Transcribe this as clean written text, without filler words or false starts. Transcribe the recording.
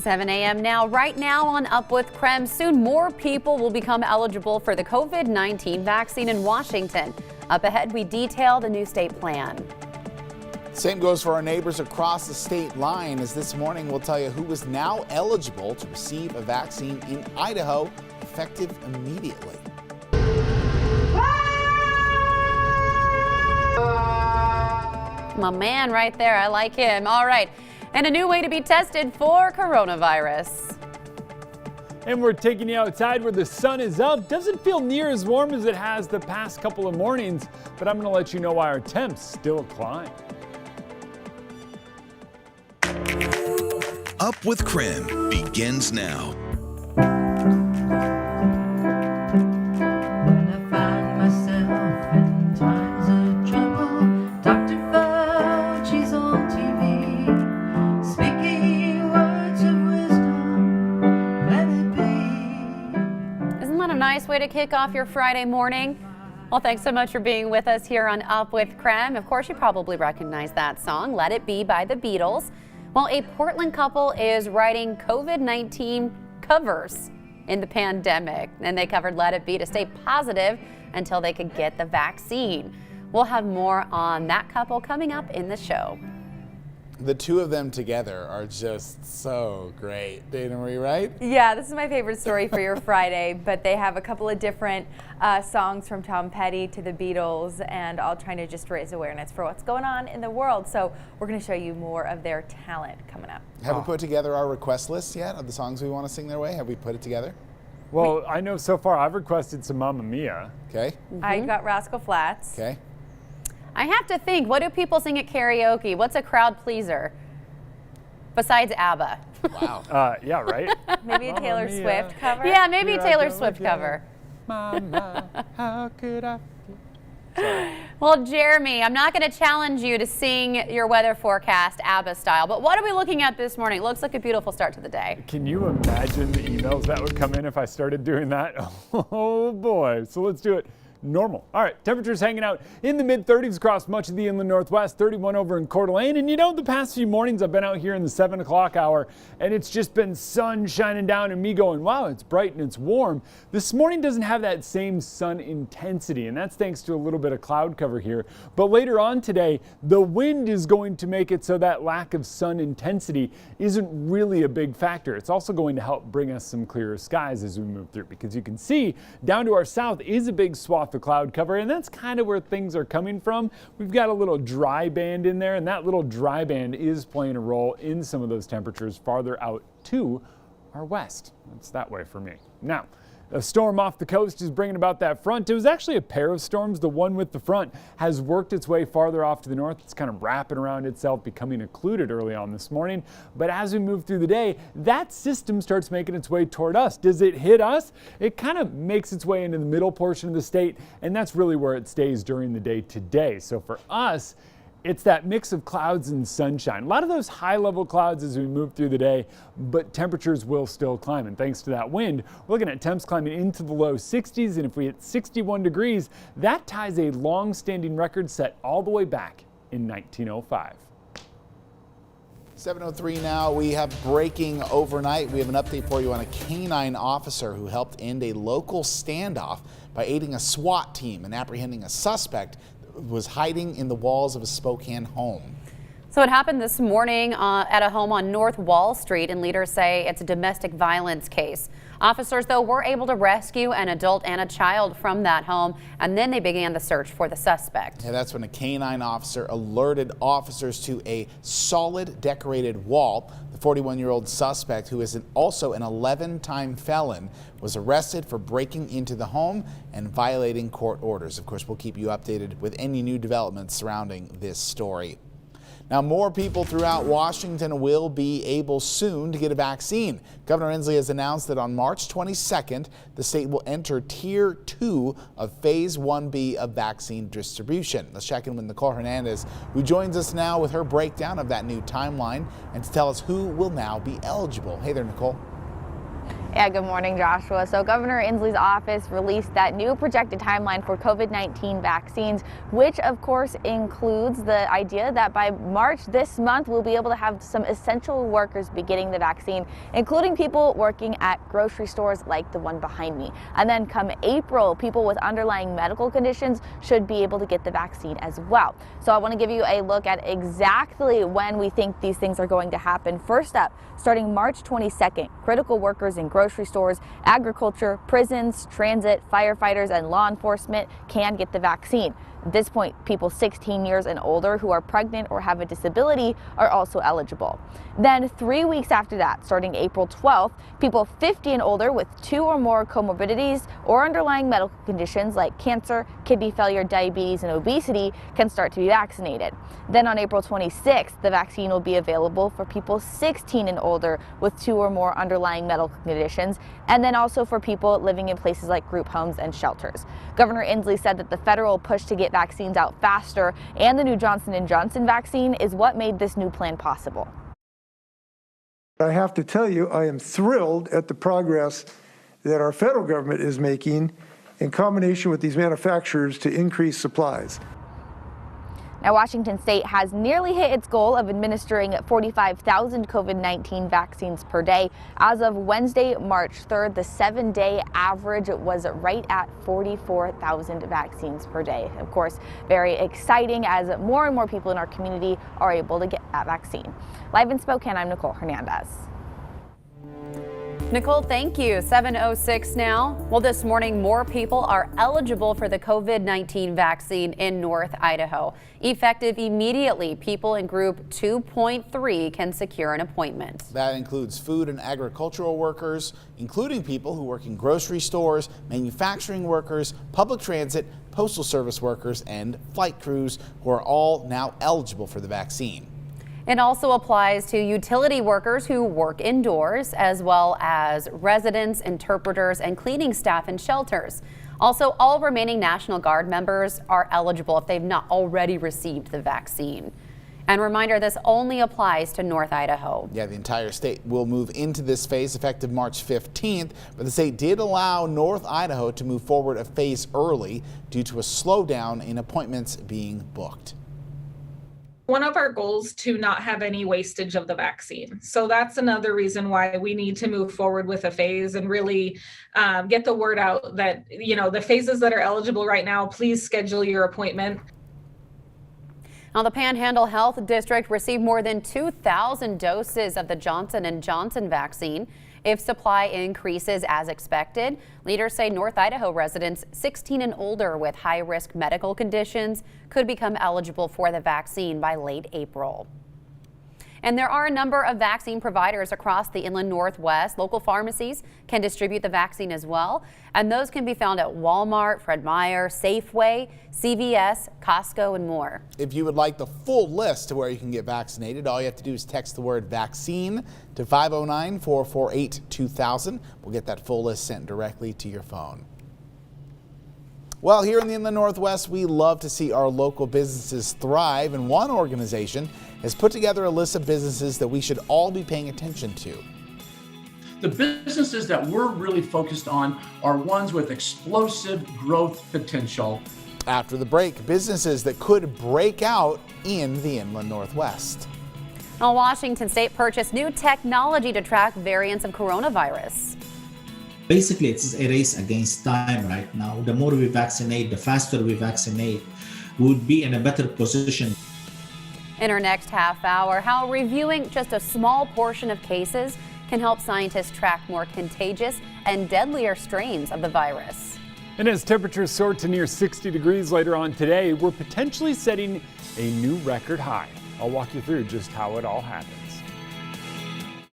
7 a.m. now. Right now on Up with KREM, soon more people will become eligible for the COVID-19 vaccine in Washington. Up ahead, we detail the new state plan. Same goes for our neighbors across the state line, as this morning we'll tell you who is now eligible to receive a vaccine in Idaho, effective immediately. My man right there, I like him. All right, and a new way to be tested for coronavirus. And we're taking you outside where the sun is up. Doesn't feel near as warm as it has the past couple of mornings, but I'm going to let you know why our temps still climb. Up with KREM begins now. When I find myself in times of trouble, Dr. Fauci's on TV, speaking words of wisdom, let it be. Isn't that a nice way to kick off your Friday morning? Well, thanks so much for being with us here on Up with KREM. Of course, you probably recognize that song, Let It Be by the Beatles. Well, a Portland couple is writing COVID-19 covers in the pandemic, and they covered Let It Be to stay positive until they could get the vaccine. We'll have more on that couple coming up in the show. The two of them together are just so great. Dana Marie, right? Yeah, this is my favorite story for your Friday, but they have a couple of different songs from Tom Petty to the Beatles, and all trying to just raise awareness for what's going on in the world. So we're going to show you more of their talent coming up. Have we put together our request list yet of the songs we want to sing their way? Have we put it together? Well, I know so far I've requested some Mamma Mia. Okay. I got Rascal Flatts. Okay. I have to think, what do people sing at karaoke? What's a crowd pleaser besides ABBA? Wow. Yeah, right? Maybe a Taylor Swift cover. Yeah, maybe a Here I Taylor go Swift again. cover. Mama, how could I? Well, Jeremy, I'm not going to challenge you to sing your weather forecast ABBA style, but what are we looking at this morning? It looks like a beautiful start to the day. Can you imagine the emails that would come in if I started doing that? Oh boy. So let's do it. Normal. All right, temperatures hanging out in the mid-30s across much of the inland northwest, 31 over in Coeur d'Alene. And you know, the past few mornings I've been out here in the 7 o'clock hour, and it's just been sun shining down and me going, wow, it's bright and it's warm. This morning doesn't have that same sun intensity, and that's thanks to a little bit of cloud cover here. But later on today, the wind is going to make it so that lack of sun intensity isn't really a big factor. It's also going to help bring us some clearer skies as we move through, because you can see down to our south is a big swath of cloud cover, and that's kind of where things are coming from. We've got a little dry band in there, and that little dry band is playing a role in some of those temperatures farther out to our west. That's that way for me. Now, a storm off the coast is bringing about that front. It was actually a pair of storms. The one with the front has worked its way farther off to the north. It's kind of wrapping around itself, becoming occluded early on this morning. But as we move through the day, that system starts making its way toward us. Does it hit us? It kind of makes its way into the middle portion of the state, and that's really where it stays during the day today. So for us, it's that mix of clouds and sunshine. A lot of those high-level clouds as we move through the day, but temperatures will still climb. And thanks to that wind, we're looking at temps climbing into the low 60s. And if we hit 61 degrees, that ties a long-standing record set all the way back in 1905. 7:03 now. We have breaking overnight. We have an update for you on a canine officer who helped end a local standoff by aiding a SWAT team and apprehending a suspect was hiding in the walls of a Spokane home. So it happened this morning at a home on North Wall Street, and leaders say it's a domestic violence case. Officers, though, were able to rescue an adult and a child from that home, and then they began the search for the suspect. Yeah, that's when a canine officer alerted officers to a solid decorated wall. The 41-year-old suspect, who is also an 11-time felon, was arrested for breaking into the home and violating court orders. Of course, we'll keep you updated with any new developments surrounding this story. Now, more people throughout Washington will be able soon to get a vaccine. Governor Inslee has announced that on March 22nd, the state will enter Tier 2 of Phase 1B of vaccine distribution. Let's check in with Nicole Hernandez, who joins us now with her breakdown of that new timeline and to tell us who will now be eligible. Hey there, Nicole. Yeah, good morning, Joshua. So Governor Inslee's office released that new projected timeline for COVID-19 vaccines, which of course includes the idea that by March this month, we'll be able to have some essential workers be getting the vaccine, including people working at grocery stores like the one behind me. And then come April, people with underlying medical conditions should be able to get the vaccine as well. So I want to give you a look at exactly when we think these things are going to happen. First up, starting March 22nd, critical workers in grocery stores, agriculture, prisons, transit, firefighters, and law enforcement can get the vaccine. At this point, people 16 years and older who are pregnant or have a disability are also eligible. Then 3 weeks after that, starting April 12th, people 50 and older with 2 or more comorbidities or underlying medical conditions like cancer, kidney failure, diabetes, and obesity can start to be vaccinated. Then on April 26th, the vaccine will be available for people 16 and older with 2 or more underlying medical conditions, and then also for people living in places like group homes and shelters. Governor Inslee said that the federal push to get vaccines out faster and the new Johnson & Johnson vaccine is what made this new plan possible. I have to tell you, I am thrilled at the progress that our federal government is making in combination with these manufacturers to increase supplies. Now, Washington State has nearly hit its goal of administering 45,000 COVID-19 vaccines per day. As of Wednesday, March 3rd, the 7-day average was right at 44,000 vaccines per day. Of course, very exciting as more and more people in our community are able to get that vaccine. Live in Spokane, I'm Nicole Hernandez. Nicole, thank you. 7:06 now. Well, this morning, more people are eligible for the COVID-19 vaccine in North Idaho. Effective immediately, people in Group 2.3 can secure an appointment. That includes food and agricultural workers, including people who work in grocery stores, manufacturing workers, public transit, postal service workers, and flight crews, who are all now eligible for the vaccine. It also applies to utility workers who work indoors, as well as residents, interpreters, and cleaning staff in shelters. Also, all remaining National Guard members are eligible if they've not already received the vaccine. And reminder, this only applies to North Idaho. Yeah, the entire state will move into this phase effective March 15th, but the state did allow North Idaho to move forward a phase early due to a slowdown in appointments being booked. One of our goals to not have any wastage of the vaccine. So that's another reason why we need to move forward with a phase and really get the word out that, you know, the phases that are eligible right now, please schedule your appointment. Now, the Panhandle Health District received more than 2,000 doses of the Johnson & Johnson vaccine. If supply increases as expected, leaders say North Idaho residents 16 and older with high-risk medical conditions could become eligible for the vaccine by late April. And there are a number of vaccine providers across the inland Northwest. Local pharmacies can distribute the vaccine as well, and those can be found at Walmart, Fred Meyer, Safeway, CVS, Costco, and more. If you would like the full list of where you can get vaccinated, all you have to do is text the word vaccine to 509-448-2000. We'll get that full list sent directly to your phone. Well, here in the inland Northwest, we love to see our local businesses thrive, and one organization has put together a list of businesses that we should all be paying attention to. The businesses that we're really focused on are ones with explosive growth potential. After the break, businesses that could break out in the inland Northwest. Now, Washington State purchased new technology to track variants of coronavirus. Basically, it's a race against time right now. The more we vaccinate, the faster we vaccinate, we would be in a better position. In our next half hour, how reviewing just a small portion of cases can help scientists track more contagious and deadlier strains of the virus. And as temperatures soar to near 60 degrees later on today, we're potentially setting a new record high. I'll walk you through just how it all happens.